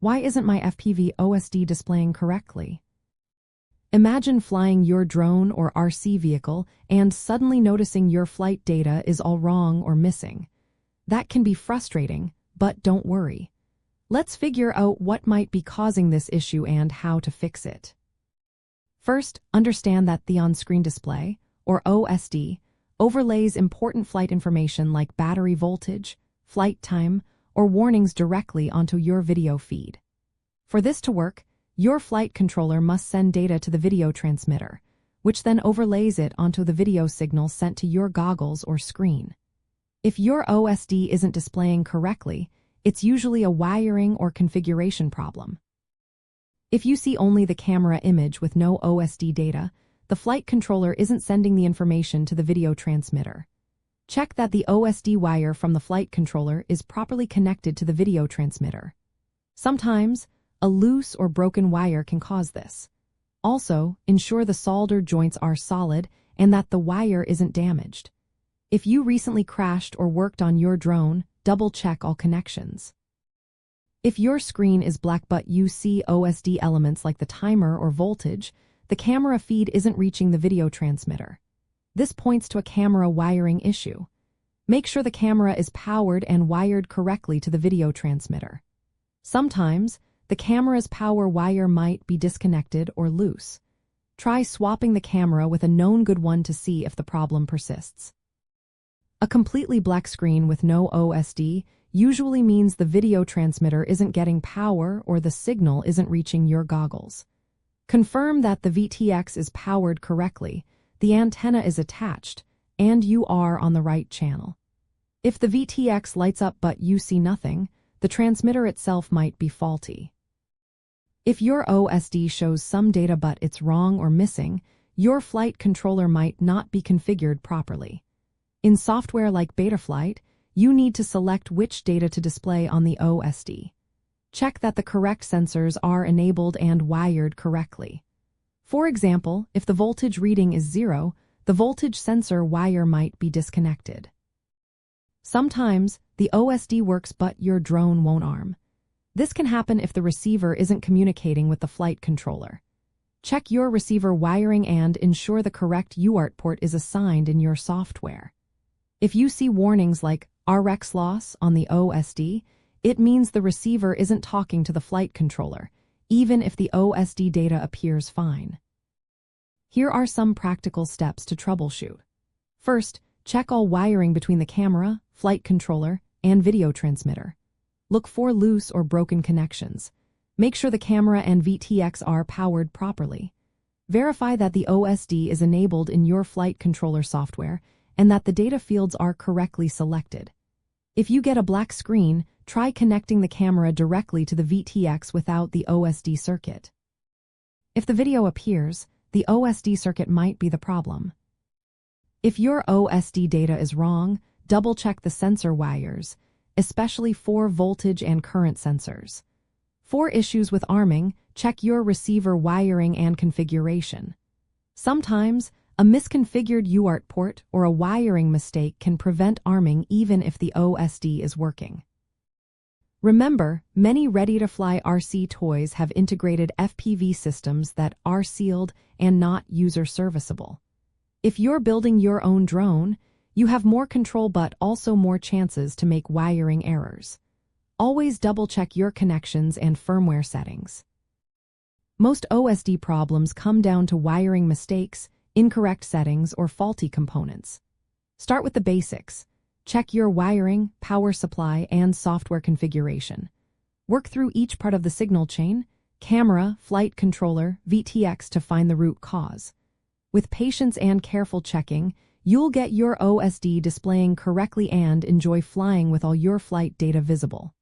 Why isn't my FPV OSD displaying correctly? Imagine flying your drone or RC vehicle and suddenly noticing your flight data is all wrong or missing. That can be frustrating, but don't worry. Let's figure out what might be causing this issue and how to fix it. First, understand that the on-screen display, or OSD, overlays important flight information like battery voltage, flight time, or warnings directly onto your video feed. For this to work, your flight controller must send data to the video transmitter, which then overlays it onto the video signal sent to your goggles or screen. If your OSD isn't displaying correctly, it's usually a wiring or configuration problem. If you see only the camera image with no OSD data, the flight controller isn't sending the information to the video transmitter. Check that the OSD wire from the flight controller is properly connected to the video transmitter. Sometimes, a loose or broken wire can cause this. Also, ensure the solder joints are solid and that the wire isn't damaged. If you recently crashed or worked on your drone, double-check all connections. If your screen is black but you see OSD elements like the timer or voltage, the camera feed isn't reaching the video transmitter. This points to a camera wiring issue. Make sure the camera is powered and wired correctly to the video transmitter. Sometimes, the camera's power wire might be disconnected or loose. Try swapping the camera with a known good one to see if the problem persists. A completely black screen with no OSD usually means the video transmitter isn't getting power or the signal isn't reaching your goggles. Confirm that the VTX is powered correctly, the antenna is attached, and you are on the right channel. If the VTX lights up but you see nothing, the transmitter itself might be faulty. If your OSD shows some data but it's wrong or missing, your flight controller might not be configured properly. In software like Betaflight, you need to select which data to display on the OSD. Check that the correct sensors are enabled and wired correctly. For example, if the voltage reading is 0, the voltage sensor wire might be disconnected. Sometimes, the OSD works but your drone won't arm. This can happen if the receiver isn't communicating with the flight controller. Check your receiver wiring and ensure the correct UART port is assigned in your software. If you see warnings like RX loss on the OSD, it means the receiver isn't talking to the flight controller, even if the OSD data appears fine. Here are some practical steps to troubleshoot. First, check all wiring between the camera, flight controller, and video transmitter. Look for loose or broken connections. Make sure the camera and VTX are powered properly. Verify that the OSD is enabled in your flight controller software and that the data fields are correctly selected. If you get a black screen, try connecting the camera directly to the VTX without the OSD circuit. If the video appears, the OSD circuit might be the problem. If your OSD data is wrong, double-check the sensor wires, especially for voltage and current sensors. For issues with arming, check your receiver wiring and configuration. Sometimes, a misconfigured UART port or a wiring mistake can prevent arming even if the OSD is working. Remember, many ready-to-fly RC toys have integrated FPV systems that are sealed and not user-serviceable. If you're building your own drone, you have more control but also more chances to make wiring errors. Always double-check your connections and firmware settings. Most OSD problems come down to wiring mistakes, incorrect settings, or faulty components. Start with the basics. Check your wiring, power supply, and software configuration. Work through each part of the signal chain, camera, flight controller, VTX to find the root cause. With patience and careful checking, you'll get your OSD displaying correctly and enjoy flying with all your flight data visible.